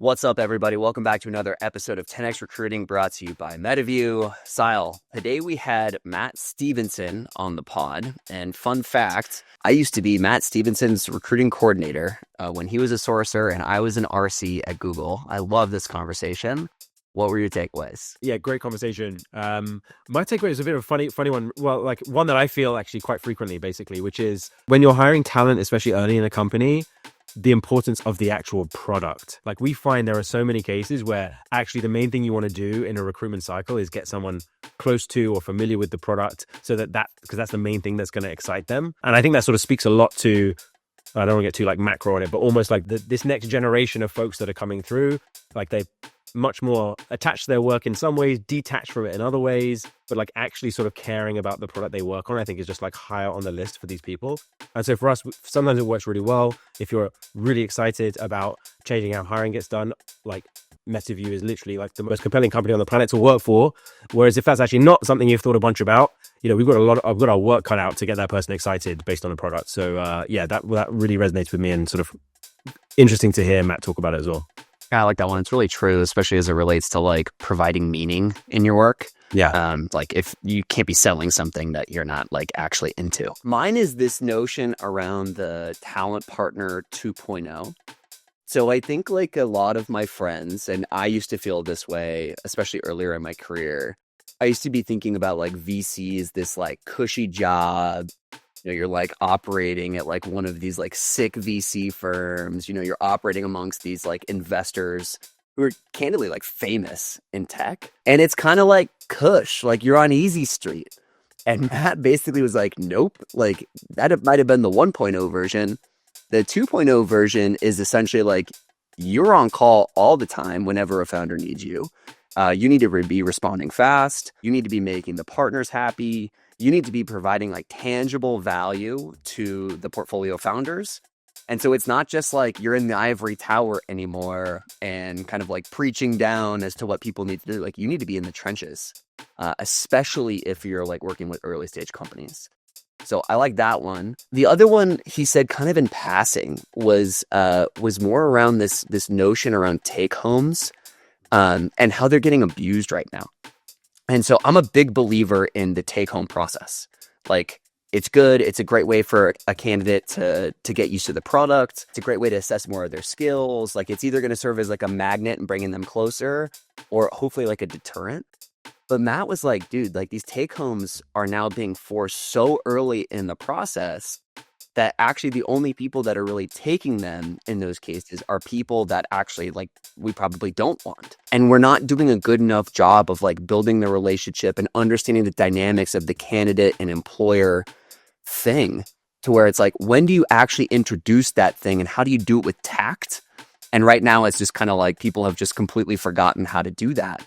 What's up, everybody? Welcome back to another episode of 10X Recruiting brought to you by MetaView. Sile, today we had Matt Stephenson on the pod. And fun fact, I used to be Matt Stephenson's recruiting coordinator when he was a sourcer and I was an RC at Google. I love this conversation. What were your takeaways? Yeah, great conversation. My takeaway is a bit of a funny one. Well, like one that I feel actually quite frequently, basically, which is when you're hiring talent, especially early in a company, the importance of the actual product. Like we find there are so many cases where actually the main thing you want to do in a recruitment cycle is get someone close to or familiar with the product so that because that's the main thing that's going to excite them. And I think that sort of speaks a lot to, I don't want to get too like macro on it, but almost like this next generation of folks that are coming through, like they much more attached to their work in some ways, detached from it in other ways, but like actually sort of caring about the product they work on, I think is just like higher on the list for these people. And so for us, sometimes it works really well. If you're really excited about changing how hiring gets done, like MetaView is literally like the most compelling company on the planet to work for. Whereas if that's actually not something you've thought a bunch about, you know, I've got our work cut out to get that person excited based on the product. So yeah, that really resonates with me and sort of interesting to hear Matt talk about it as well. Yeah, I like that one. It's really true, especially as it relates to like providing meaning in your work. Yeah. Like if you can't be selling something that you're not like actually into. Mine is this notion around the talent partner 2.0. So I think like a lot of my friends, and I used to feel this way, especially earlier in my career, I used to be thinking about like VC is this like cushy job. You know, you're like operating at like one of these like sick VC firms, you know, you're operating amongst these like investors who are candidly like famous in tech. And it's kind of like cush, like you're on easy street. And Matt basically was like, nope, like that might have been the 1.0 version. The 2.0 version is essentially like you're on call all the time whenever a founder needs you. You need to be responding fast. You need to be making the partners happy. You need to be providing like tangible value to the portfolio founders. And so it's not just like you're in the ivory tower anymore and kind of like preaching down as to what people need to do. Like you need to be in the trenches, especially if you're like working with early stage companies. So I like that one. The other one he said kind of in passing was more around this notion around take homes and how they're getting abused right now. And so I'm a big believer in the take-home process. Like, it's good. It's a great way for a candidate to get used to the product. It's a great way to assess more of their skills. Like, it's either going to serve as like a magnet and bringing them closer or hopefully like a deterrent. But Matt was like, dude, like these take-homes are now being forced so early in the process that actually the only people that are really taking them in those cases are people that actually like we probably don't want. And we're not doing a good enough job of like building the relationship and understanding the dynamics of the candidate and employer thing to where it's like, when do you actually introduce that thing and how do you do it with tact? And right now it's just kind of like people have just completely forgotten how to do that.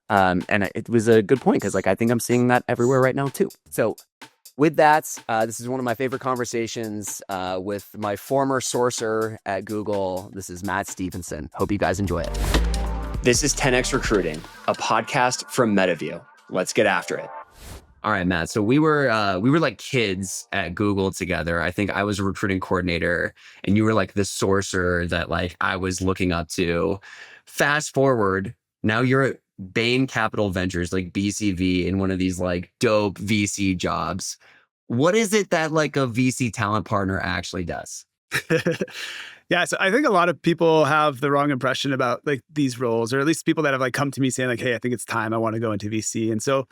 And it was a good point because like I think I'm seeing that everywhere right now too. So with that, this is one of my favorite conversations with my former sourcer at Google. This is Matt Stephenson. Hope you guys enjoy it. This is 10X Recruiting, a podcast from MetaView. Let's get after it. All right, Matt. So we were like kids at Google together. I think I was a recruiting coordinator and you were like the sourcer that like I was looking up to. Fast forward, now you're at Bain Capital Ventures, like BCV, in one of these like dope VC jobs. What is it that like a VC talent partner actually does? Yeah, so I think a lot of people have the wrong impression about like these roles, or at least people that have like come to me saying like, hey, I think it's time, I want to go into VC. And so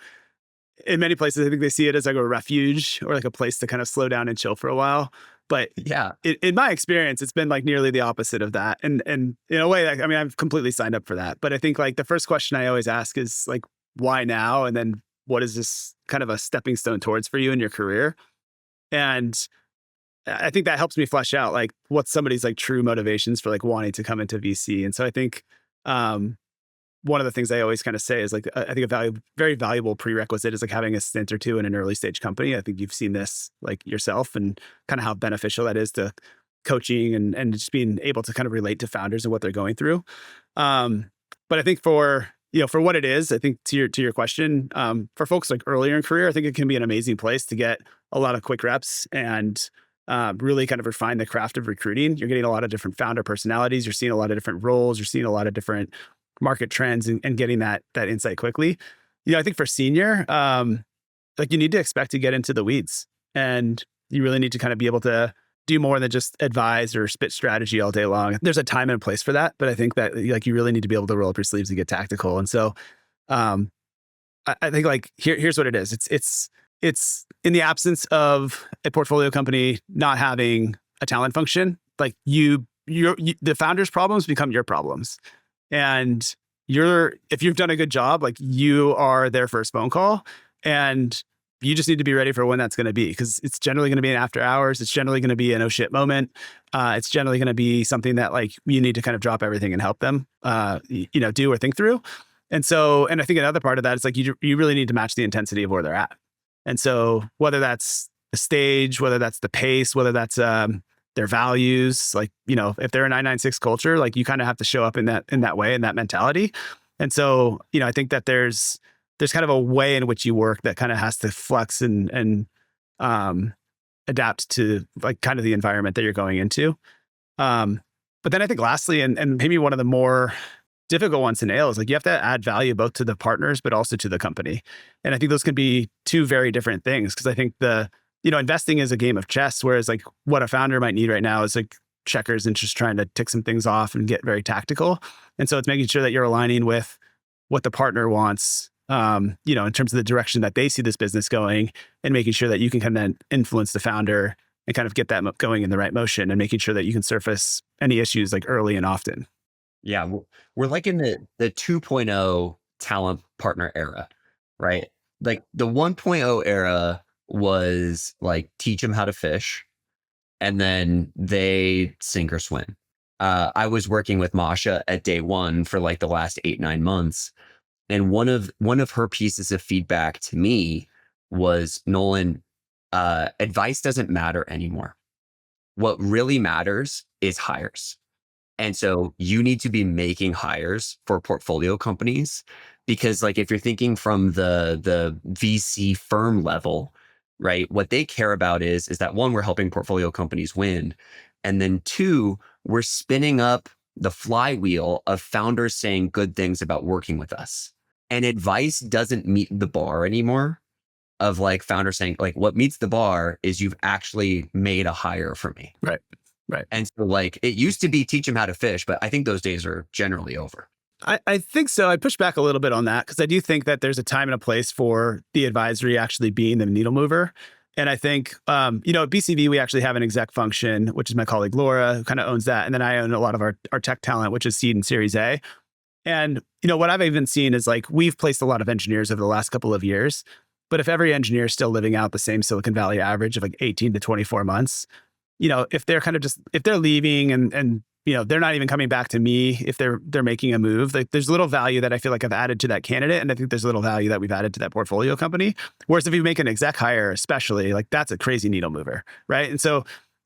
in many places, I think they see it as like a refuge or like a place to kind of slow down and chill for a while. But yeah, in my experience, it's been like nearly the opposite of that. And in a way, like, I mean, I've completely signed up for that. But I think like the first question I always ask is like, why now? And then what is this kind of a stepping stone towards for you in your career? And I think that helps me flesh out like what's somebody's like true motivations for like wanting to come into VC. And so I think one of the things I always kind of say is like, I think very valuable prerequisite is like having a stint or two in an early stage company. I think you've seen this like yourself and kind of how beneficial that is to coaching and just being able to kind of relate to founders and what they're going through. But I think for what it is, I think to your question, for folks like earlier in career, I think it can be an amazing place to get a lot of quick reps and really kind of refine the craft of recruiting. You're getting a lot of different founder personalities. You're seeing a lot of different roles. You're seeing a lot of different market trends and getting that insight quickly. I think for senior, like you need to expect to get into the weeds, and you really need to kind of be able to do more than just advise or spit strategy all day long. There's a time and a place for that, but I think that like you really need to be able to roll up your sleeves and get tactical. And so, I think like here's what it is. It's in the absence of a portfolio company not having a talent function, like the founder's problems become your problems. And if you've done a good job, like you are their first phone call, and you just need to be ready for when that's going to be, because it's generally going to be an after hours. It's generally going to be an oh shit moment. It's generally going to be something that like you need to kind of drop everything and help them, do or think through. And I think another part of that is like you really need to match the intensity of where they're at. And so whether that's the stage, whether that's the pace, whether that's their values, like, if they're a 996 culture, like you kind of have to show up in that way, in that mentality. And so, I think that there's kind of a way in which you work that kind of has to flex and adapt to like kind of the environment that you're going into. But then I think lastly, and maybe one of the more difficult ones to nail is like you have to add value both to the partners, but also to the company. And I think those can be two very different things, because I think investing is a game of chess, whereas like what a founder might need right now is like checkers and just trying to tick some things off and get very tactical. And so it's making sure that you're aligning with what the partner wants, in terms of the direction that they see this business going, and making sure that you can kind of influence the founder and kind of get that going in the right motion, and making sure that you can surface any issues like early and often. Yeah, we're like in the 2.0 talent partner era, right? Like the 1.0 era was like teach them how to fish, and then they sink or swim. I was working with Masha at day one for like the last 8-9 months, and one of her pieces of feedback to me was, Nolan, advice doesn't matter anymore. What really matters is hires. And so you need to be making hires for portfolio companies, because like if you're thinking from the VC firm level, right, what they care about is that one, we're helping portfolio companies win. And then two, we're spinning up the flywheel of founders saying good things about working with us. And advice doesn't meet the bar anymore of like founders saying like, what meets the bar is you've actually made a hire for me. Right. Right. And so like it used to be teach them how to fish, but I think those days are generally over. I think so. I push back a little bit on that, because I do think that there's a time and a place for the advisory actually being the needle mover. And I think, at BCV, we actually have an exec function, which is my colleague Laura, who kind of owns that. And then I own a lot of our tech talent, which is seed and series A. And, what I've even seen is like we've placed a lot of engineers over the last couple of years. But if every engineer is still living out the same Silicon Valley average of like 18 to 24 months, if they're kind of if they're leaving and they're not even coming back to me, if they're making a move, like there's little value that I feel like I've added to that candidate. And I think there's little value that we've added to that portfolio company. Whereas if you make an exec hire, especially, like that's a crazy needle mover. Right. And so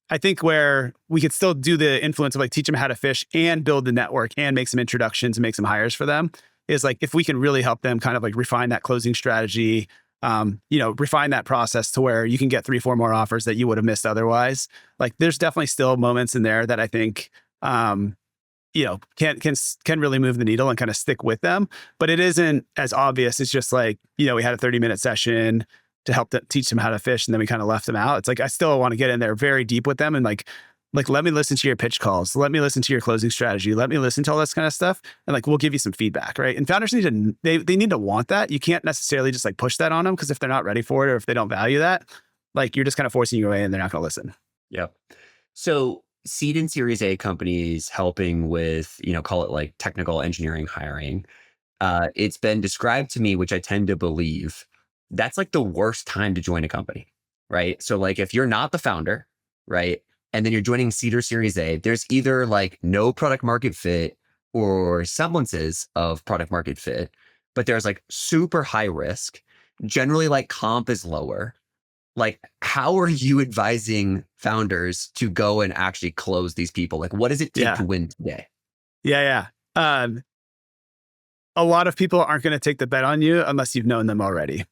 I think where we could still do the influence of like teach them how to fish and build the network and make some introductions and make some hires for them is like, if we can really help them kind of like refine that closing strategy, refine that process to where you can get 3-4 more offers that you would have missed otherwise. Like there's definitely still moments in there that I think, can really move the needle and kind of stick with them, but it isn't as obvious. It's just like, we had a 30-minute session to help them teach them how to fish, and then we kind of left them out. It's like, I still want to get in there very deep with them and like, let me listen to your pitch calls. Let me listen to your closing strategy. Let me listen to all this kind of stuff. And like, we'll give you some feedback, right? And founders they need to want that. You can't necessarily just like push that on them, because if they're not ready for it or if they don't value that, like you're just kind of forcing your way and they're not going to listen. Yep. So seed and series A companies helping with, call it like technical engineering hiring. It's been described to me, which I tend to believe, that's like the worst time to join a company, right? So like if you're not the founder, right? And then you're joining seed or series A, there's either like no product market fit or semblances of product market fit, but there's like super high risk. Generally like comp is lower. Like, how are you advising founders to go and actually close these people? Like, what does it take to win today? Yeah. A lot of people aren't going to take the bet on you unless you've known them already.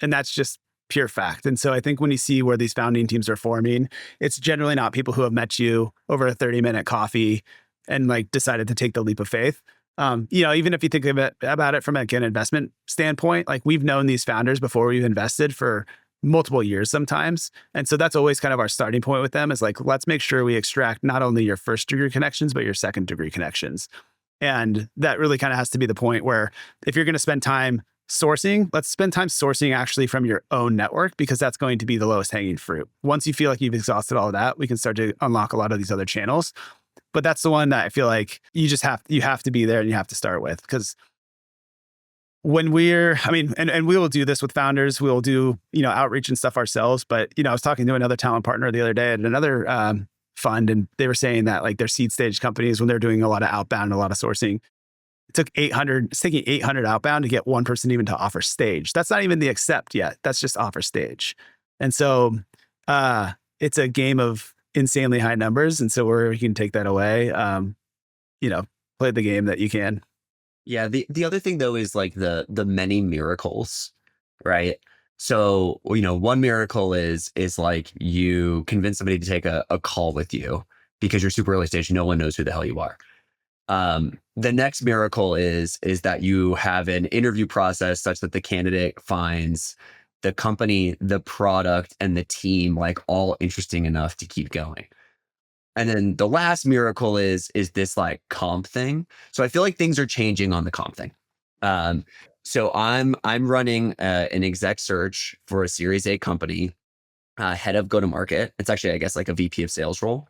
And that's just pure fact. And so I think when you see where these founding teams are forming, it's generally not people who have met you over a 30-minute coffee and like decided to take the leap of faith. Even if you think of about it from like an investment standpoint, like we've known these founders before we've invested for multiple years sometimes. And so that's always kind of our starting point with them is like, let's make sure we extract not only your first degree connections, but your second degree connections. And that really kind of has to be the point where if you're going to spend time sourcing, let's spend time sourcing actually from your own network, because that's going to be the lowest hanging fruit. Once you feel like you've exhausted all of that, we can start to unlock a lot of these other channels. But that's the one that I feel like you have to be there and you have to start with. Because when and we will do this with founders, we'll do, outreach and stuff ourselves. But, I was talking to another talent partner the other day at another fund, and they were saying that like their seed stage companies, when they're doing a lot of outbound and a lot of sourcing, it's taking 800 outbound to get one person even to offer stage. That's not even the accept yet. That's just offer stage. And so it's a game of insanely high numbers. And so where we can take that away, play the game that you can. Yeah. The other thing though is like the many miracles, right? So, one miracle is like you convince somebody to take a call with you because you're super early stage. No one knows who the hell you are. The next miracle is that you have an interview process such that the candidate finds the company, the product, and the team like all interesting enough to keep going. And then the last miracle is this like comp thing. So I feel like things are changing on the comp thing. So I'm running an exec search for a Series A company, head of go-to-market. It's actually, I guess, like a VP of sales role,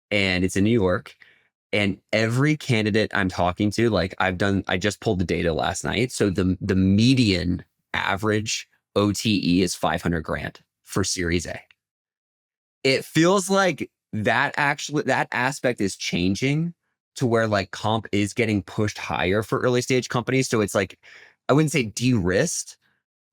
and it's in New York. And every candidate I'm talking to, like I just pulled the data last night. So the median average OTE is 500 grand for Series A. It feels like that aspect is changing to where like comp is getting pushed higher for early stage companies. So it's like, I wouldn't say de-risked,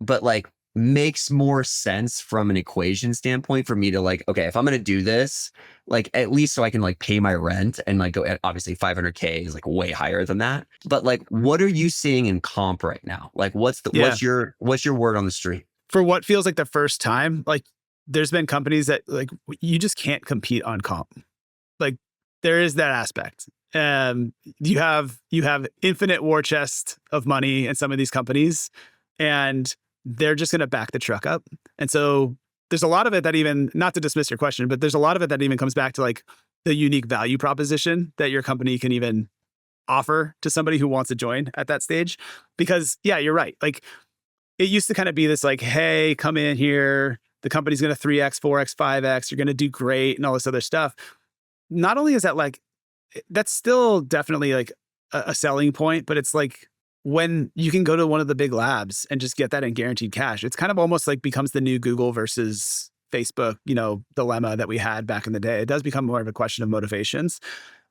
but like makes more sense from an equation standpoint for me to like, okay, if I'm going to do this, like at least so I can like pay my rent and like go, obviously 500K is like way higher than that. But like, what are you seeing in comp right now? Like what's your word on the street? For what feels like the first time, like there's been companies that like you just can't compete on comp. Like there is that aspect. You have infinite war chest of money in some of these companies, and they're just going to back the truck up. And so there's a lot of it that even, not to dismiss your question, but there's a lot of it that even comes back to like the unique value proposition that your company can even offer to somebody who wants to join at that stage. Because yeah, you're right. Like it used to kind of be this like, hey, come in here. The company's going to 3X, 4X, 5X. You're going to do great and all this other stuff. Not only is that like, that's still definitely like a selling point, but it's like, when you can go to one of the big labs and just get that in guaranteed cash, it's kind of almost like becomes the new Google versus Facebook, dilemma that we had back in the day. It does become more of a question of motivations.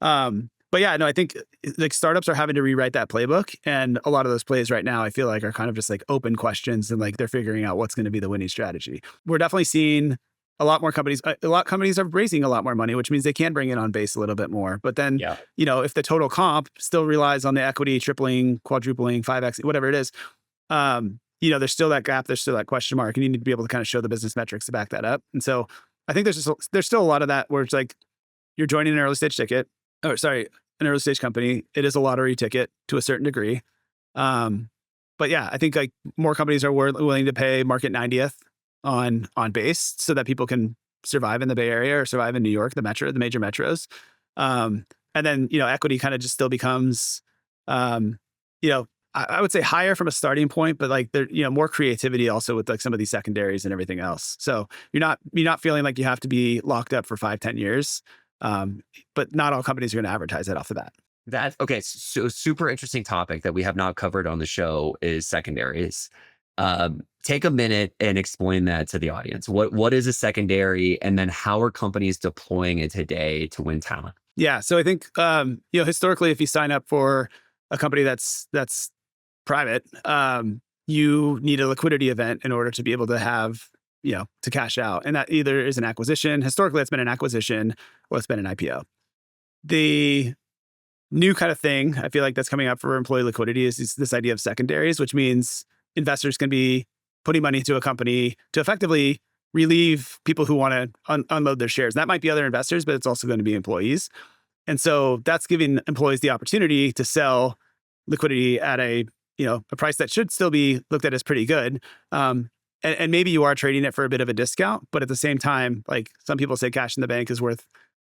But yeah, no, I think like startups are having to rewrite that playbook. And a lot of those plays right now, I feel like are kind of just like open questions and like they're figuring out what's going to be the winning strategy. We're definitely seeing a lot more companies, companies are raising a lot more money, which means they can bring it on base a little bit more. But then, if the total comp still relies on the equity tripling, quadrupling, 5X, whatever it is, there's still that gap, there's still that question mark, and you need to be able to kind of show the business metrics to back that up. And so I think there's still a lot of that where it's like you're joining an early stage an early stage company. It is a lottery ticket to a certain degree. But yeah, I think like more companies are willing to pay market 90th on base so that people can survive in the Bay Area or survive in New York, the major metros. And then, equity kind of just still becomes, I would say higher from a starting point, but like there, more creativity also with like some of these secondaries and everything else. So you're not feeling like you have to be locked up for 5-10 years. But not all companies are going to advertise that off the bat. Okay. So super interesting topic that we have not covered on the show is secondaries. Take a minute and explain that to the audience. What is a secondary, and then how are companies deploying it today to win talent? Yeah. So I think, historically, if you sign up for a company that's private, you need a liquidity event in order to be able to have, to cash out. And that either is an acquisition. Historically, it's been an acquisition or it's been an IPO. The new kind of thing I feel like that's coming up for employee liquidity is this idea of secondaries, which means investors can be putting money into a company to effectively relieve people who want to unload their shares. That might be other investors, but it's also going to be employees. And so that's giving employees the opportunity to sell liquidity at a price that should still be looked at as pretty good. And maybe you are trading it for a bit of a discount, but at the same time, like some people say cash in the bank is worth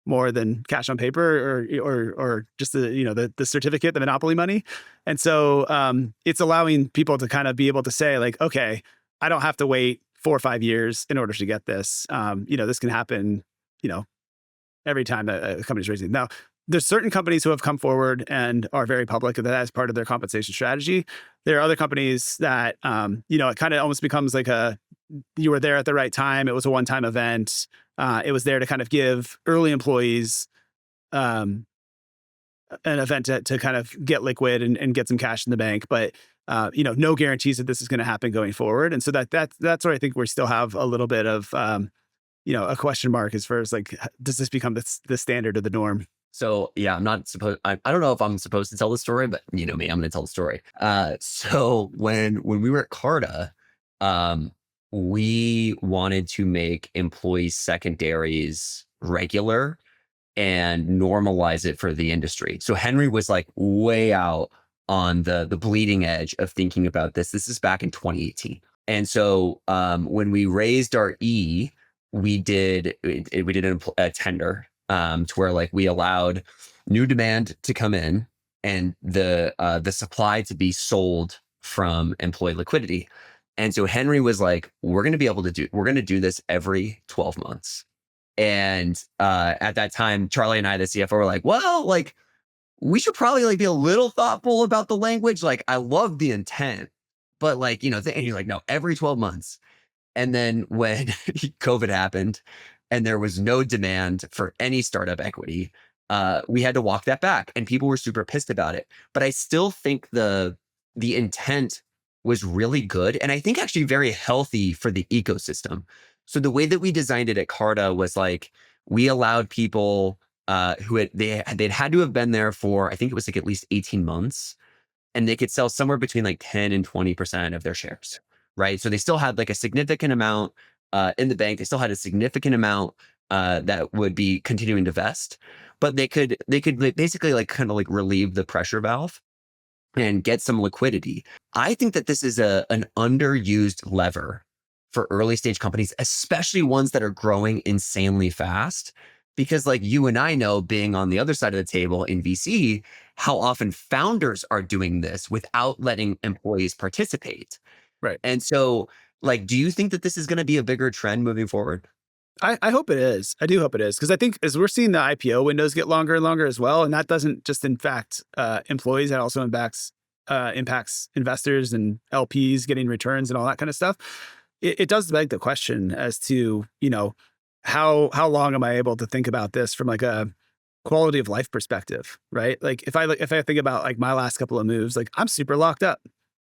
more than cash on paper or just the certificate, the monopoly money. And so it's allowing people to kind of be able to say like, okay, I don't have to wait 4 or 5 years in order to get this. This can happen, every time a company's raising. Now, there's certain companies who have come forward and are very public that as part of their compensation strategy. There are other companies that, it kind of almost becomes like you were there at the right time. It was a one-time event. It was there to kind of give early employees an event to kind of get liquid and get some cash in the bank. But, no guarantees that this is going to happen going forward. And so that's where I think we still have a little bit of, a question mark as far as like, does this become the standard or the norm? So yeah, I don't know if I'm supposed to tell the story, but you know me, I'm going to tell the story. So when we were at Carta, we wanted to make employee secondaries regular and normalize it for the industry. So Henry was like way out on the bleeding edge of thinking about this. This is back in 2018. And so when we raised our E, we did a tender to where like we allowed new demand to come in and the supply to be sold from employee liquidity. And so Henry was like, we're going to do this every 12 months. And at that time, Charlie and I, the CFO, were like, well, like we should probably like be a little thoughtful about the language. Like I love the intent, but like, and you're like, no, every 12 months. And then when COVID happened and there was no demand for any startup equity, we had to walk that back and people were super pissed about it. But I still think the intent was really good. And I think actually very healthy for the ecosystem. So the way that we designed it at Carta was like, we allowed people who they'd had to have been there for, I think it was like at least 18 months. And they could sell somewhere between like 10 and 20% of their shares. Right. So they still had like a significant amount in the bank. They still had a significant amount that would be continuing to vest, but they could basically like kind of like relieve the pressure valve and get some liquidity. I think that this is an underused lever for early stage companies, especially ones that are growing insanely fast. Because like you and I know, being on the other side of the table in VC, how often founders are doing this without letting employees participate. Right. And so, like, do you think that this is going to be a bigger trend moving forward? I hope it is. I do hope it is. Because I think as we're seeing the IPO windows get longer and longer as well, and that doesn't just impact employees, that also impacts investors and LPs getting returns and all that kind of stuff. It does beg the question as to, how long am I able to think about this from like a quality of life perspective, right? Like if I think about like my last couple of moves, like I'm super locked up,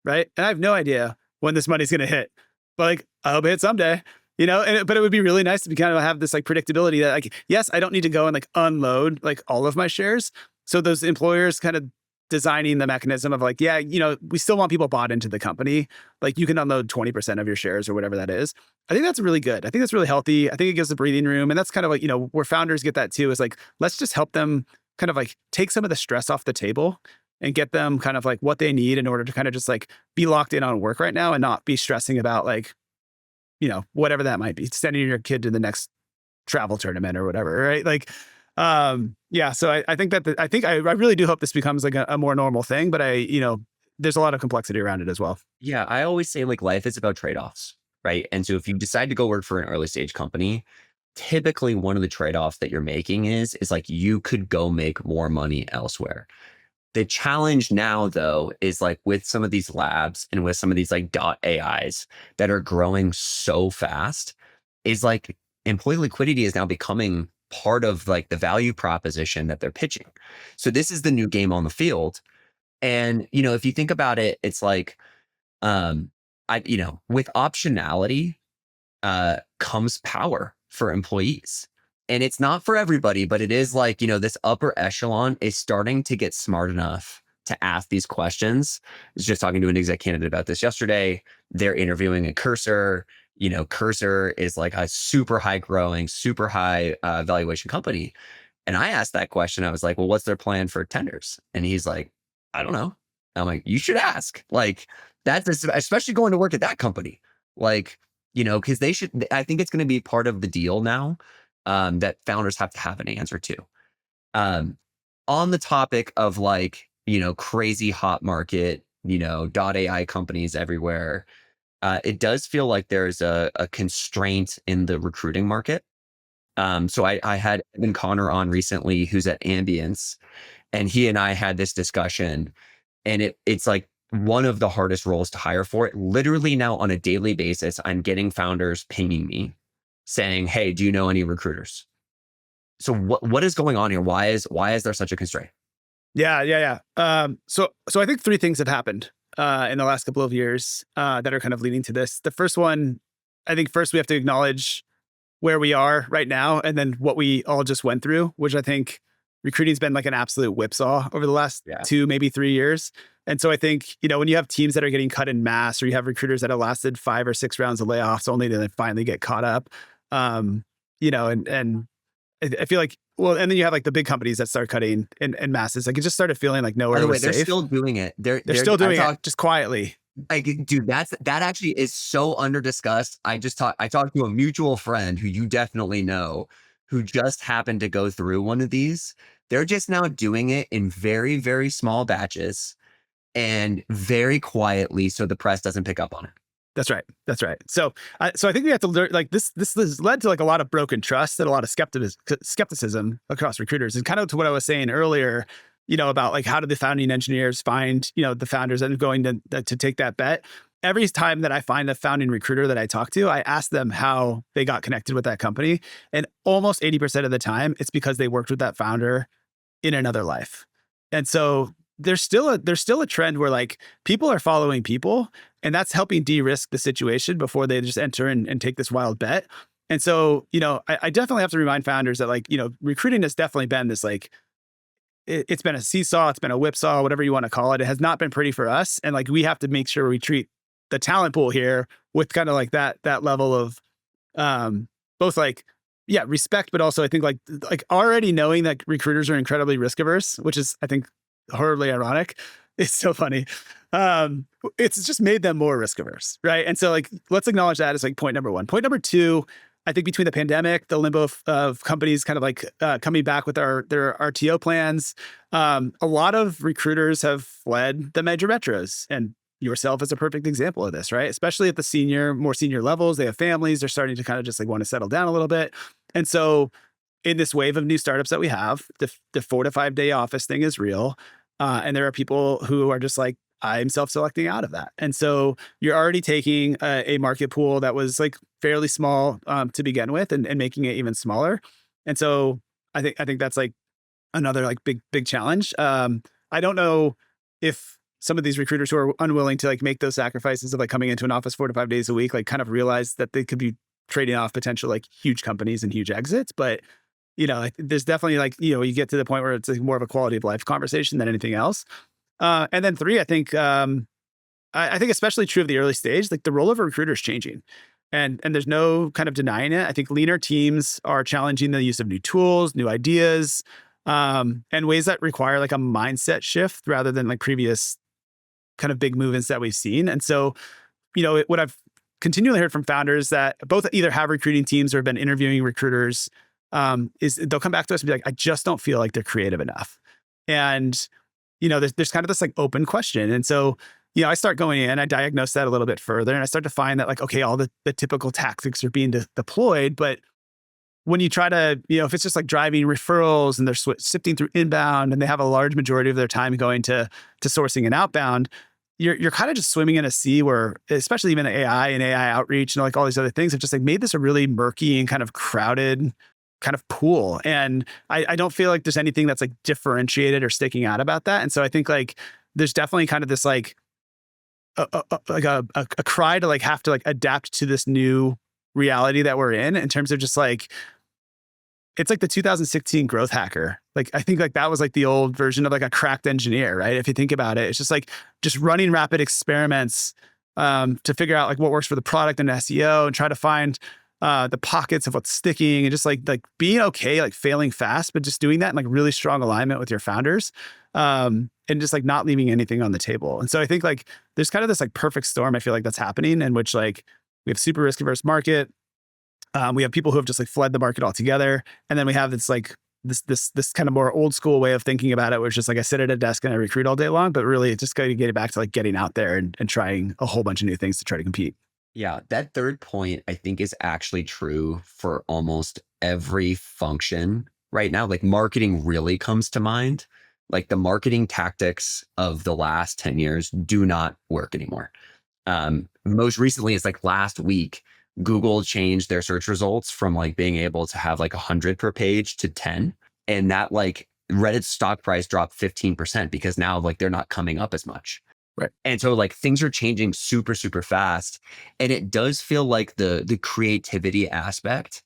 right? And I have no idea when this money's going to hit, but like I hope it hits someday, but it would be really nice to kind of have this like predictability that like, yes, I don't need to go and like unload like all of my shares. So those employers kind of designing the mechanism of like, yeah, we still want people bought into the company. Like you can unload 20% of your shares or whatever that is. I think that's really good. I think that's really healthy. I think it gives the breathing room. And that's kind of like, where founders get that too, is like, let's just help them kind of like take some of the stress off the table and get them kind of like what they need in order to kind of just like be locked in on work right now and not be stressing about like, whatever that might be, sending your kid to the next travel tournament or whatever. Right. Like, yeah. So I think I really do hope this becomes like a more normal thing, but there's a lot of complexity around it as well. Yeah. I always say like life is about trade-offs, right? And so if you decide to go work for an early stage company, typically one of the trade-offs that you're making is like, you could go make more money elsewhere. The challenge now, though, is like with some of these labs and with some of these like .AIs that are growing so fast, is like employee liquidity is now becoming part of like the value proposition that they're pitching. So this is the new game on the field. And, if you think about it, it's like, with optionality comes power for employees. And it's not for everybody, but it is like, this upper echelon is starting to get smart enough to ask these questions. I was just talking to an exec candidate about this yesterday. They're interviewing at Cursor. Cursor is like a super high growing, super high valuation company. And I asked that question. I was like, well, what's their plan for tenders? And he's like, I don't know. I'm like, you should ask. Like, that's especially going to work at that company. Like, because I think it's going to be part of the deal now, that founders have to have an answer to. On the topic of like, crazy hot market, .ai companies everywhere, it does feel like there's a constraint in the recruiting market. So I had Evan Connor on recently, who's at Ambience, and he and I had this discussion, and it's like one of the hardest roles to hire for. It literally now on a daily basis, I'm getting founders pinging me saying, hey, do you know any recruiters? So what is going on here? Why is there such a constraint? Yeah. So I think three things have happened in the last couple of years that are kind of leading to this. The first one, I think first we have to acknowledge where we are right now, and then what we all just went through, which I think recruiting's been like an absolute whipsaw over the last 2, maybe 3 years. And so I think, when you have teams that are getting cut in mass, or you have recruiters that have lasted 5 or 6 rounds of layoffs only to then finally get caught up, and I feel like, well, and then you have like the big companies that start cutting in masses. Like it just started feeling like nowhere was safe. They're still doing it. They're still doing it just quietly. Dude, that actually is so under discussed. I talked to a mutual friend who you definitely know, who just happened to go through one of these. They're just now doing it in very, very small batches and very quietly, so the press doesn't pick up on it. That's right. So I think we have to learn, like this has led to like a lot of broken trust and a lot of skepticism across recruiters. And kind of to what I was saying earlier, about like, how do the founding engineers find, the founders that are going to take that bet? Every time that I find a founding recruiter that I talk to, I ask them how they got connected with that company. And almost 80% of the time, it's because they worked with that founder in another life. And so there's still a trend where like people are following people, and that's helping de-risk the situation before they just enter and take this wild bet. And so, I definitely have to remind founders that like, recruiting has definitely been this like, it's been a seesaw, it's been a whipsaw, whatever you want to call it. It has not been pretty for us. And like, we have to make sure we treat the talent pool here with kind of like that level of both like, respect, but also I think like already knowing that recruiters are incredibly risk averse, which is, I think, horribly ironic. It's so funny. It's just made them more risk averse, right? And so like, let's acknowledge that as like point number one. Point number two, I think between the pandemic, the limbo of companies kind of like coming back with their RTO plans, a lot of recruiters have fled the major metros, and yourself is a perfect example of this, right? Especially at the more senior levels, they have families, they're starting to kind of just like want to settle down a little bit. And so in this wave of new startups that we have, the 4 to 5 day office thing is real. And there are people who are just like, I'm self-selecting out of that. And so you're already taking a market pool that was like fairly small to begin with and making it even smaller. And so I think that's like another like big challenge. I don't know if some of these recruiters who are unwilling to like make those sacrifices of like coming into an office 4 to 5 days a week, like kind of realize that they could be trading off potential like huge companies and huge exits. But there's definitely like, you get to the point where it's like more of a quality of life conversation than anything else. And then 3, I think especially true of the early stage, like the role of a recruiter is changing, and there's no kind of denying it. I think leaner teams are challenging the use of new tools, new ideas, and ways that require like a mindset shift rather than like previous kind of big movements that we've seen. And so, what I've continually heard from founders that both either have recruiting teams or have been interviewing recruiters, is they'll come back to us and be like, I just don't feel like they're creative enough. And, there's kind of this like open question. And so, I start going in, I diagnose that a little bit further, and I start to find that like, okay, all the typical tactics are being deployed. But when you try to, if it's just like driving referrals and they're sifting through inbound and they have a large majority of their time going to sourcing and outbound, you're kind of just swimming in a sea where, especially even AI and AI outreach and like all these other things have just like made this a really murky and kind of crowded kind of pool. And I don't feel like there's anything that's like differentiated or sticking out about that. And so I think like there's definitely kind of this like a cry to like have to like adapt to this new reality that we're in terms of just like it's like the 2016 growth hacker. Like, I think like that was like the old version of like a cracked engineer, right? If you think about it, it's just like just running rapid experiments to figure out like what works for the product and SEO and try to find the pockets of what's sticking and just like being okay, like failing fast, but just doing that in like really strong alignment with your founders and just like not leaving anything on the table. And so I think like there's kind of this like perfect storm, I feel like that's happening, in which like we have super risk averse market. We have people who have just like fled the market altogether. And then we have this like this kind of more old school way of thinking about it, where it's just like I sit at a desk and I recruit all day long, but really it's just going to get it back to like getting out there and trying a whole bunch of new things to try to compete. Yeah, that third point I think is actually true for almost every function right now. Like marketing really comes to mind. Like the marketing tactics of the last 10 years do not work anymore. Most recently, it's like last week, Google changed their search results from like being able to have like 100 per page to 10. And that like Reddit's stock price dropped 15% because now like they're not coming up as much. Right. And so like things are changing super, super fast. And it does feel like the creativity aspect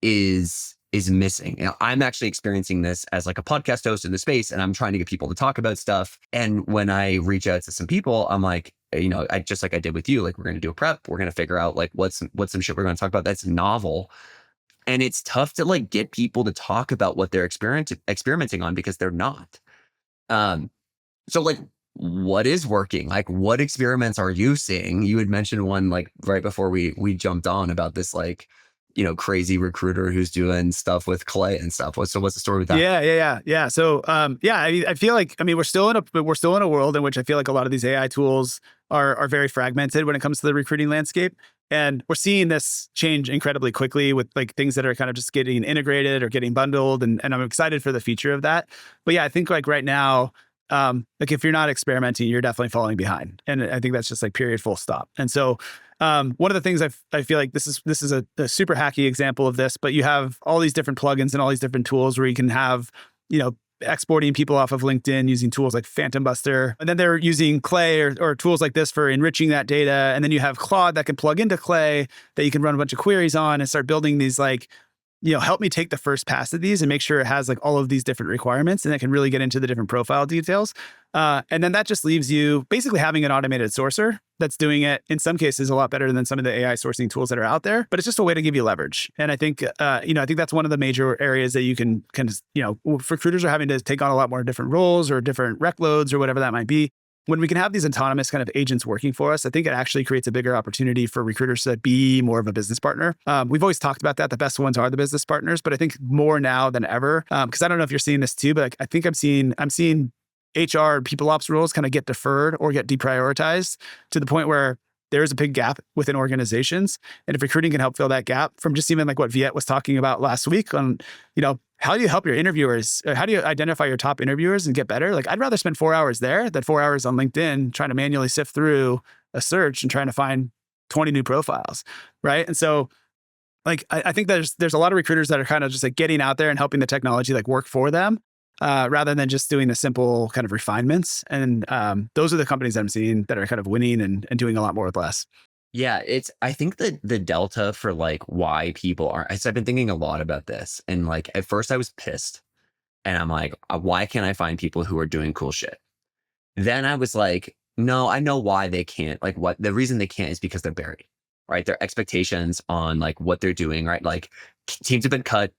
is missing. You know, I'm actually experiencing this as like a podcast host in the space, and I'm trying to get people to talk about stuff. And when I reach out to some people, I'm like, you know, I just like I did with you, like we're going to do a prep. We're going to figure out like what's some shit we're going to talk about that's novel. And it's tough to like get people to talk about what they're experimenting on because they're not. So like, what is working? Like, what experiments are you seeing? You had mentioned one like right before we jumped on about this like, you know, crazy recruiter who's doing stuff with clay and stuff. What's the story with that? Yeah. So, I feel like, I mean, we're still in a world in which I feel like a lot of these AI tools are very fragmented when it comes to the recruiting landscape. And we're seeing this change incredibly quickly with like things that are kind of just getting integrated or getting bundled. And I'm excited for the future of that. But yeah, I think like right now, like if you're not experimenting, you're definitely falling behind. And I think that's just like period, full stop. And so one of the things I feel like this is a super hacky example of this, but you have all these different plugins and all these different tools where you can have, you know, exporting people off of LinkedIn using tools like Phantom Buster. And then they're using Clay or tools like this for enriching that data. And then you have Claude that can plug into Clay that you can run a bunch of queries on and start building these like, you know, help me take the first pass of these and make sure it has like all of these different requirements, and it can really get into the different profile details. And then that just leaves you basically having an automated sourcer that's doing it in some cases a lot better than some of the AI sourcing tools that are out there, but it's just a way to give you leverage. And I think, I think that's one of the major areas that you can you know, recruiters are having to take on a lot more different roles or different rec loads or whatever that might be. When we can have these autonomous kind of agents working for us, I think it actually creates a bigger opportunity for recruiters to be more of a business partner. We've always talked about that. The best ones are the business partners, but I think more now than ever, because I don't know if you're seeing this too, but like, I think I'm seeing HR and people ops roles kind of get deferred or get deprioritized to the point where there is a big gap within organizations. And if recruiting can help fill that gap from just even like what Viet was talking about last week on, you know, how do you help your interviewers? How do you identify your top interviewers and get better? Like I'd rather spend 4 hours there than 4 hours on LinkedIn trying to manually sift through a search and trying to find 20 new profiles, right? And so like I think there's a lot of recruiters that are kind of just like getting out there and helping the technology like work for them rather than just doing the simple kind of refinements. And those are the companies that I'm seeing that are kind of winning and doing a lot more with less. Yeah, I think that the delta for like why people are, I've been thinking a lot about this. And like at first I was pissed and I'm like, why can't I find people who are doing cool shit? Then I was like, no, I know why they can't. Like what the reason they can't is because they're buried, right? Their expectations on like what they're doing, right? Like teams have been cut,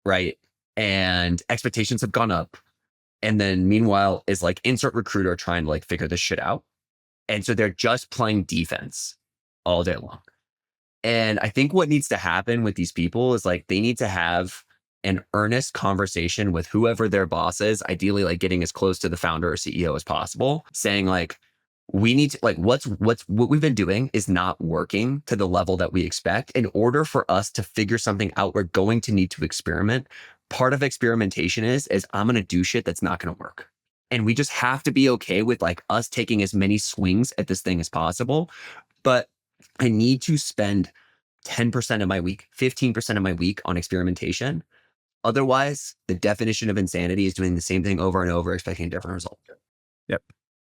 right? And expectations have gone up. And then meanwhile is like insert recruiter trying to like figure this shit out. And so they're just playing defense all day long. And I think what needs to happen with these people is like they need to have an earnest conversation with whoever their boss is, ideally like getting as close to the founder or CEO as possible, saying like, we need to like what we've been doing is not working to the level that we expect. In order for us to figure something out, we're going to need to experiment. Part of experimentation is I'm going to do shit that's not going to work. And we just have to be okay with like us taking as many swings at this thing as possible. But I need to spend 10% of my week, 15% of my week on experimentation. Otherwise, the definition of insanity is doing the same thing over and over, expecting a different result.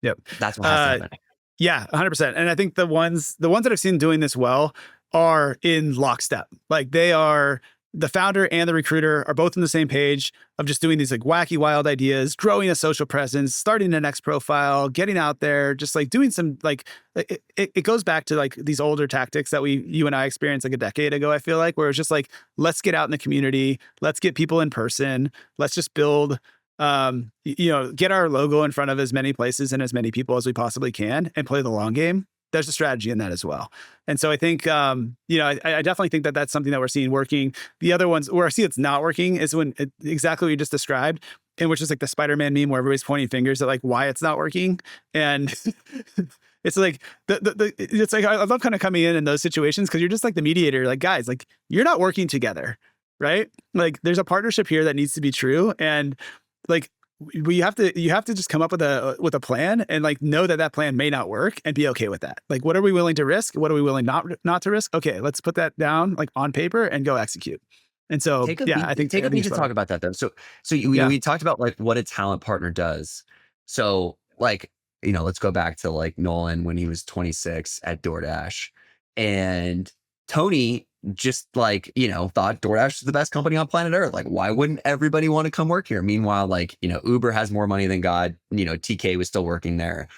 Yep. That's what has to happen. Yeah, 100%. And I think the ones that I've seen doing this well are in lockstep. Like they are the founder and the recruiter are both on the same page of just doing these like wacky, wild ideas, growing a social presence, starting an X profile, getting out there, just like doing some like, it goes back to like these older tactics that you and I experienced like a decade ago, I feel like, where it's just like, let's get out in the community, let's get people in person, let's just build, get our logo in front of as many places and as many people as we possibly can and play the long game. There's a strategy in that as well. And so I think, I definitely think that that's something that we're seeing working. The other ones where I see it's not working is when exactly what you just described, and which is like the Spider-Man meme where everybody's pointing fingers at like why it's not working. And it's like, it's like, I love kind of coming in those situations because you're just like the mediator, like guys, like you're not working together, right? Like there's a partnership here that needs to be true. And like, you have to just come up with a plan and like know that plan may not work and be okay with that. Like, what are we willing to risk? What are we willing not to risk? Okay, let's put that down like on paper and go execute. And so, I think take a beat to talk about that though. So we talked about like what a talent partner does. So like, let's go back to like Nolan when he was 26 at DoorDash, and Tony just like, thought DoorDash is the best company on planet Earth. Like, why wouldn't everybody want to come work here? Meanwhile, like, Uber has more money than God. TK was still working there.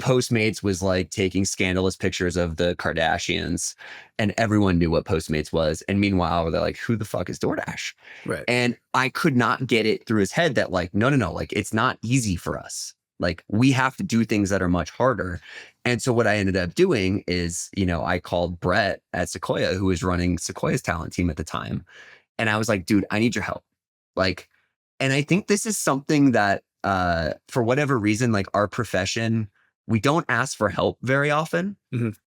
Postmates was like taking scandalous pictures of the Kardashians, and everyone knew what Postmates was. And meanwhile, they're like, who the fuck is DoorDash? Right. And I could not get it through his head that like, no, like it's not easy for us. Like we have to do things that are much harder. And so what I ended up doing is, I called Brett at Sequoia, who was running Sequoia's talent team at the time. And I was like, dude, I need your help. Like, and I think this is something that, for whatever reason, like our profession, we don't ask for help very often,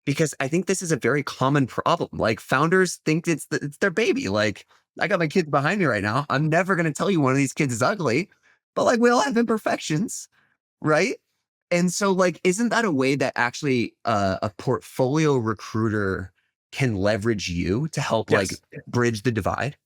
because I think this is a very common problem. Like founders think it's their baby. Like I got my kids behind me right now. I'm never going to tell you one of these kids is ugly, but like we all have imperfections. Right. And so like, isn't that a way that actually a portfolio recruiter can leverage you to help like bridge the divide?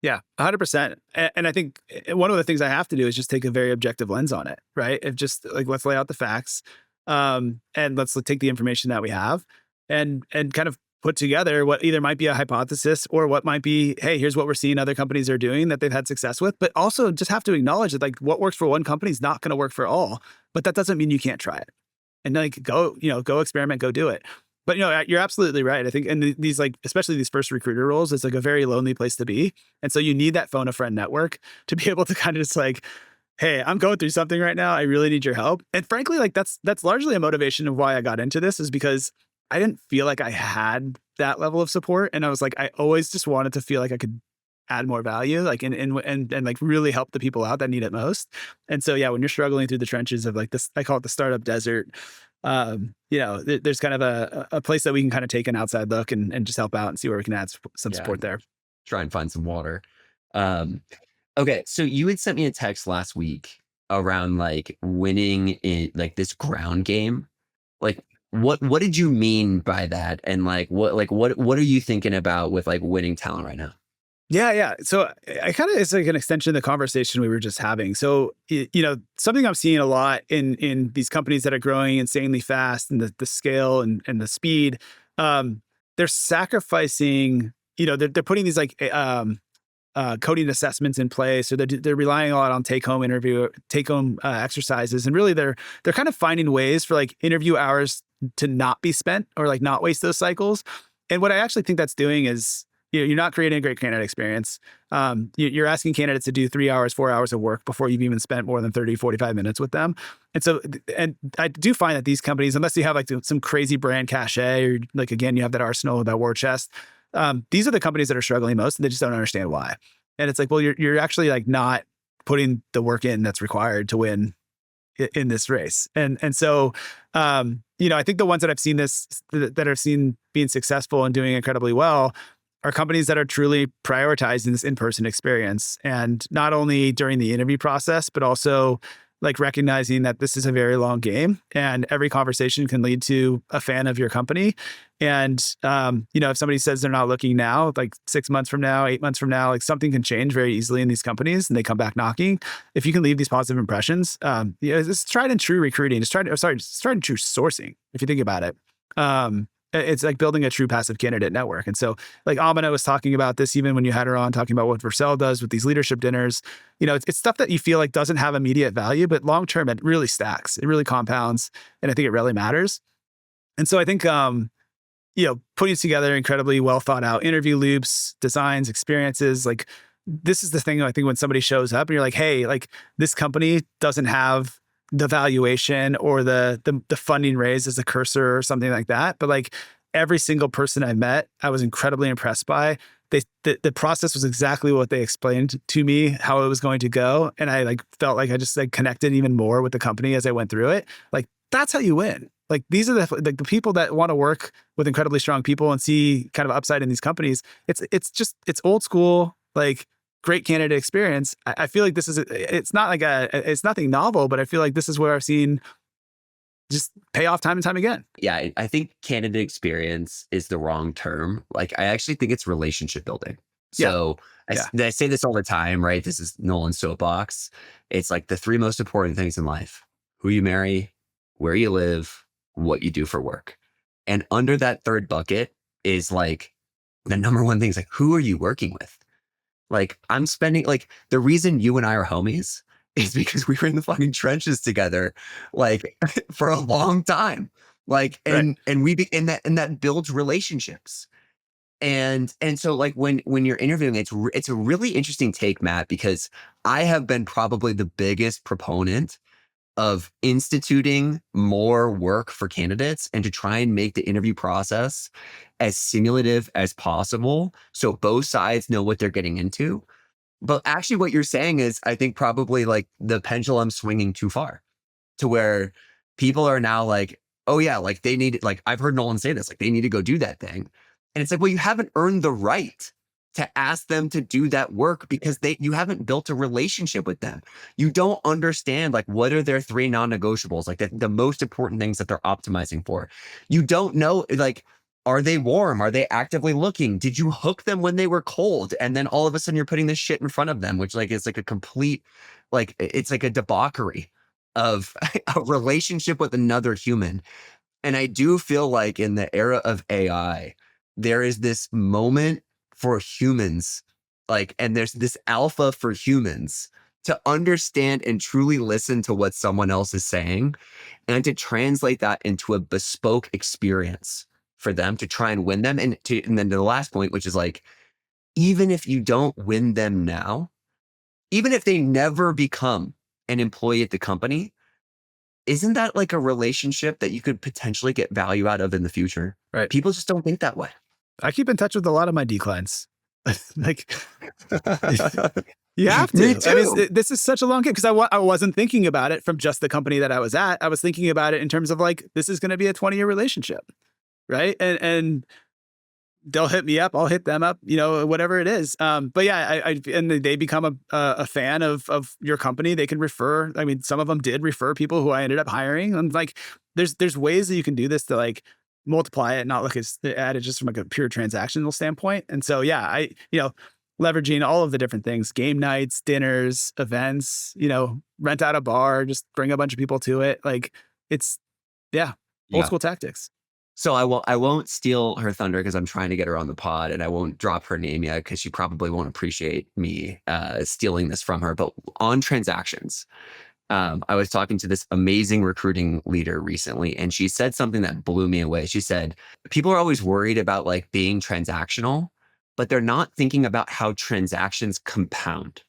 Yeah, 100%. And I think one of the things I have to do is just take a very objective lens on it. Right. Of just like, let's lay out the facts, and let's take the information that we have and kind of put together what either might be a hypothesis or what might be, hey, here's what we're seeing other companies are doing that they've had success with, but also just have to acknowledge that like what works for one company is not going to work for all, but that doesn't mean you can't try it. And like, go experiment, go do it. But you're absolutely right. I think, and these like, especially these first recruiter roles, it's like a very lonely place to be. And so you need that phone a friend network to be able to kind of just like, hey, I'm going through something right now. I really need your help. And frankly, like that's largely a motivation of why I got into this, is because I didn't feel like I had that level of support. And I was like, I always just wanted to feel like I could add more value, like, and like really help the people out that need it most. And so, yeah, when you're struggling through the trenches of like this, I call it the startup desert, there's kind of a place that we can kind of take an outside look and just help out and see where we can add some support there. Try and find some water. Okay. So you had sent me a text last week around like winning in like this ground game. Like, what did you mean by that? And like, what are you thinking about with like winning talent right now? Yeah. So I kind of, it's like an extension of the conversation we were just having. So, something I'm seeing a lot in these companies that are growing insanely fast and the scale and the speed, they're sacrificing, they're putting these like, coding assessments in place, or they're relying a lot on take-home exercises. And really they're kind of finding ways for like interview hours to not be spent or like not waste those cycles. And what I actually think that's doing is, you're not creating a great candidate experience. You're asking candidates to do 3 hours, 4 hours of work before you've even spent more than 30, 45 minutes with them. And so, and I do find that these companies, unless you have like some crazy brand cachet, or like, again, you have that arsenal, that war chest, these are the companies that are struggling most, and they just don't understand why. And it's like, well, you're actually like not putting the work in that's required to win in this race. And so, I think the ones that I've seen that I've seen being successful and doing incredibly well are companies that are truly prioritizing this in-person experience. And not only during the interview process, but also like recognizing that this is a very long game and every conversation can lead to a fan of your company. And, if somebody says they're not looking now, like 6 months from now, 8 months from now, like something can change very easily in these companies and they come back knocking. If you can leave these positive impressions, it's tried and true recruiting. It's tried and true sourcing, if you think about it. It's like building a true passive candidate network. And so like Amina was talking about this, even when you had her on talking about what Vercel does with these leadership dinners, it's stuff that you feel like doesn't have immediate value, but long-term it really stacks. It really compounds. And I think it really matters. And so I think, putting together incredibly well thought out interview loops, designs, experiences, like this is the thing. I think when somebody shows up and you're like, hey, like this company doesn't have the valuation or the funding raised as a cursor or something like that. But like every single person I met, I was incredibly impressed by. The process was exactly what they explained to me, how it was going to go. And I like felt like I just like connected even more with the company as I went through it. Like that's how you win. Like these are the people that want to work with incredibly strong people and see kind of upside in these companies. It's old school, like great candidate experience. I feel like this is, it's nothing novel, but I feel like this is where I've seen just pay off time and time again. Yeah, I think candidate experience is the wrong term. Like, I actually think it's relationship building. So I say this all the time, right? This is Nolan's soapbox. It's like the 3 most important things in life: who you marry, where you live, what you do for work. And under that third bucket is like the number one thing is like, who are you working with? Like the reason you and I are homies is because we were in the fucking trenches together, like for a long time. Like, and that builds relationships. And so like when you're interviewing, it's a really interesting take, Matt, because I have been probably the biggest proponent of instituting more work for candidates and to try and make the interview process as simulative as possible so both sides know what they're getting into. But actually what you're saying is, I think probably like the pendulum swinging too far to where people are now like, oh yeah, like they need, like I've heard Nolan say this, like they need to go do that thing. And it's like, well, you haven't earned the right to ask them to do that work because you haven't built a relationship with them. You don't understand like what are their 3 non-negotiables, like the most important things that they're optimizing for. You don't know, like, are they warm? Are they actively looking? Did you hook them when they were cold? And then all of a sudden you're putting this shit in front of them, which like is like a complete, like it's like a debauchery of a relationship with another human. And I do feel like in the era of AI, there is this moment for humans, like, and there's this alpha for humans to understand and truly listen to what someone else is saying and to translate that into a bespoke experience for them to try and win them. And then the last point, which is like, even if you don't win them now, even if they never become an employee at the company, isn't that like a relationship that you could potentially get value out of in the future? Right. People just don't think that way. I keep in touch with a lot of my declines. Like, you have to. Me too. I mean, this is such a long game because I wasn't thinking about it from just the company that I was at. I was thinking about it in terms of like, this is going to be a 20-year relationship, right? And they'll hit me up, I'll hit them up, whatever it is. But yeah, and they become a fan of your company. They can refer. I mean, some of them did refer people who I ended up hiring. And like, there's ways that you can do this to like multiply it, not look at it just from like a pure transactional standpoint. And so, yeah, leveraging all of the different things, game nights, dinners, events, rent out a bar, just bring a bunch of people to it. Like it's, old school tactics. So I won't steal her thunder because I'm trying to get her on the pod, and I won't drop her name yet because she probably won't appreciate me stealing this from her. But on transactions, I was talking to this amazing recruiting leader recently, and she said something that blew me away. She said, people are always worried about like being transactional, but they're not thinking about how transactions compound.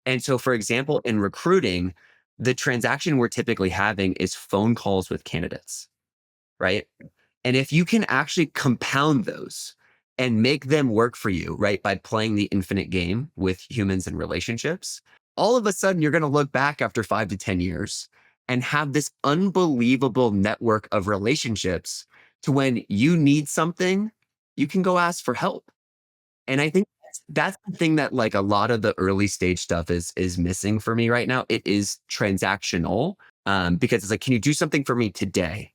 And so, for example, in recruiting, the transaction we're typically having is phone calls with candidates, right? And if you can actually compound those and make them work for you, right, by playing the infinite game with humans and relationships, all of a sudden you're going to look back after 5 to 10 years and have this unbelievable network of relationships to when you need something, you can go ask for help. And I think that's the thing that like a lot of the early stage stuff is missing for me right now. It is transactional because it's like, can you do something for me today?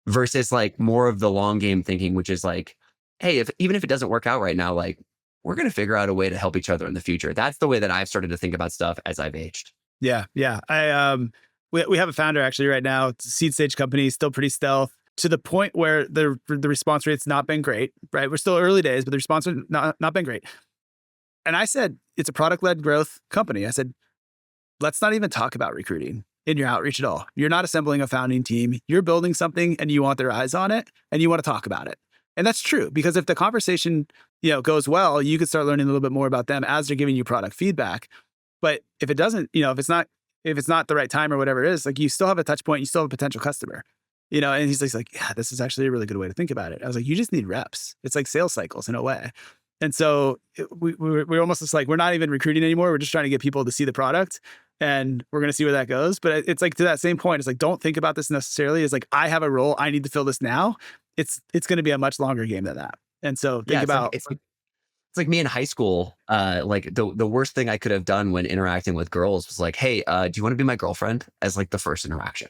Versus like more of the long game thinking, which is like, hey, even if it doesn't work out right now, like we're going to figure out a way to help each other in the future. That's the way that I've started to think about stuff as I've aged. Yeah. We have a founder actually right now. It's a seed stage company, still pretty stealth. to the point where the response rate's not been great, right? We're still early days, but the response rate not been great. And I said, it's a product-led growth company. I said, let's not even talk about recruiting in your outreach at all. You're not assembling a founding team. You're building something and you want their eyes on it and you want to talk about it. And that's true, because if the conversation, goes well, you could start learning a little bit more about them as they're giving you product feedback. But if it doesn't, if it's not the right time or whatever it is, like, you still have a touch point, you still have a potential customer, and he's like, yeah, this is actually a really good way to think about it. I was like, you just need reps. It's like sales cycles in a way. And so we're almost just like, we're not even recruiting anymore. We're just trying to get people to see the product, and we're going to see where that goes. But it's like, to that same point, it's like, don't think about this necessarily as like, I have a role, I need to fill this now. It's going to be a much longer game than that. And so think about it's like me in high school. Like the worst thing I could have done when interacting with girls was like, hey, do you want to be my girlfriend, as like the first interaction?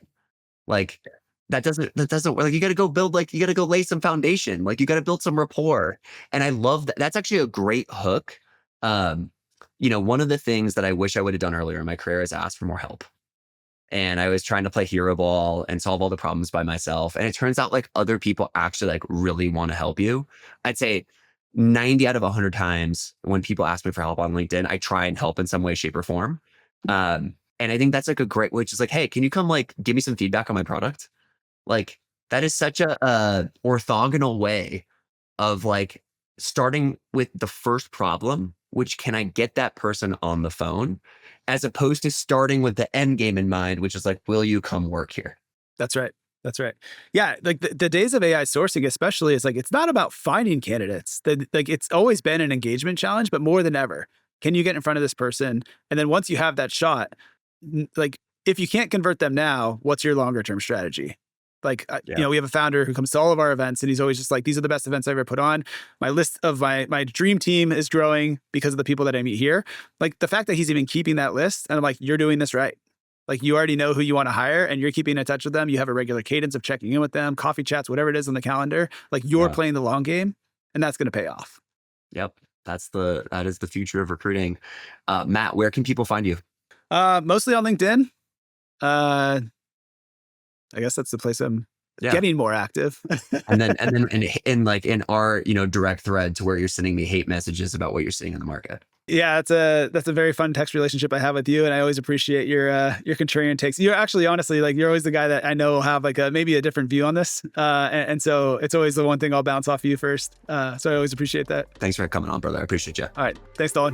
Like, that doesn't like, you got to go build, like, you got to go lay some foundation, like, you got to build some rapport. And I love that. That's actually a great hook. One of the things that I wish I would have done earlier in my career is ask for more help. And I was trying to play hero ball and solve all the problems by myself. And it turns out like other people actually like really want to help you. I'd say 90 out of 100 times when people ask me for help on LinkedIn, I try and help in some way, shape, or form. And I think that's like a great, which is like, hey, can you come like give me some feedback on my product? Like, that is such a orthogonal way of like starting with the first problem, which can I get that person on the phone, as opposed to starting with the end game in mind, which is like, will you come work here? That's right. That's right. Yeah. Like the days of AI sourcing, especially, is like, it's not about finding candidates. Like, it's always been an engagement challenge, but more than ever, can you get in front of this person? And then once you have that shot, like, if you can't convert them now, what's your longer term strategy? Like, we have a founder who comes to all of our events, and he's always just like, these are the best events I've ever put on. My list of my dream team is growing because of the people that I meet here. Like, the fact that he's even keeping that list, and I'm like, you're doing this right. Like, you already know who you want to hire, and you're keeping in touch with them. You have a regular cadence of checking in with them, coffee chats, whatever it is on the calendar. Like, you're playing the long game, and that's going to pay off. Yep. That is the future of recruiting. Matt, where can people find you? Mostly on LinkedIn. I guess that's the place I'm getting more active. and then in our, direct thread to where you're sending me hate messages about what you're seeing in the market. Yeah, that's a very fun text relationship I have with you, and I always appreciate your contrarian takes. You're actually, honestly, like, you're always the guy that I know will have like maybe a different view on this, and so it's always the one thing I'll bounce off of you first. So I always appreciate that. Thanks for coming on, brother. I appreciate you. All right, thanks, Nolan.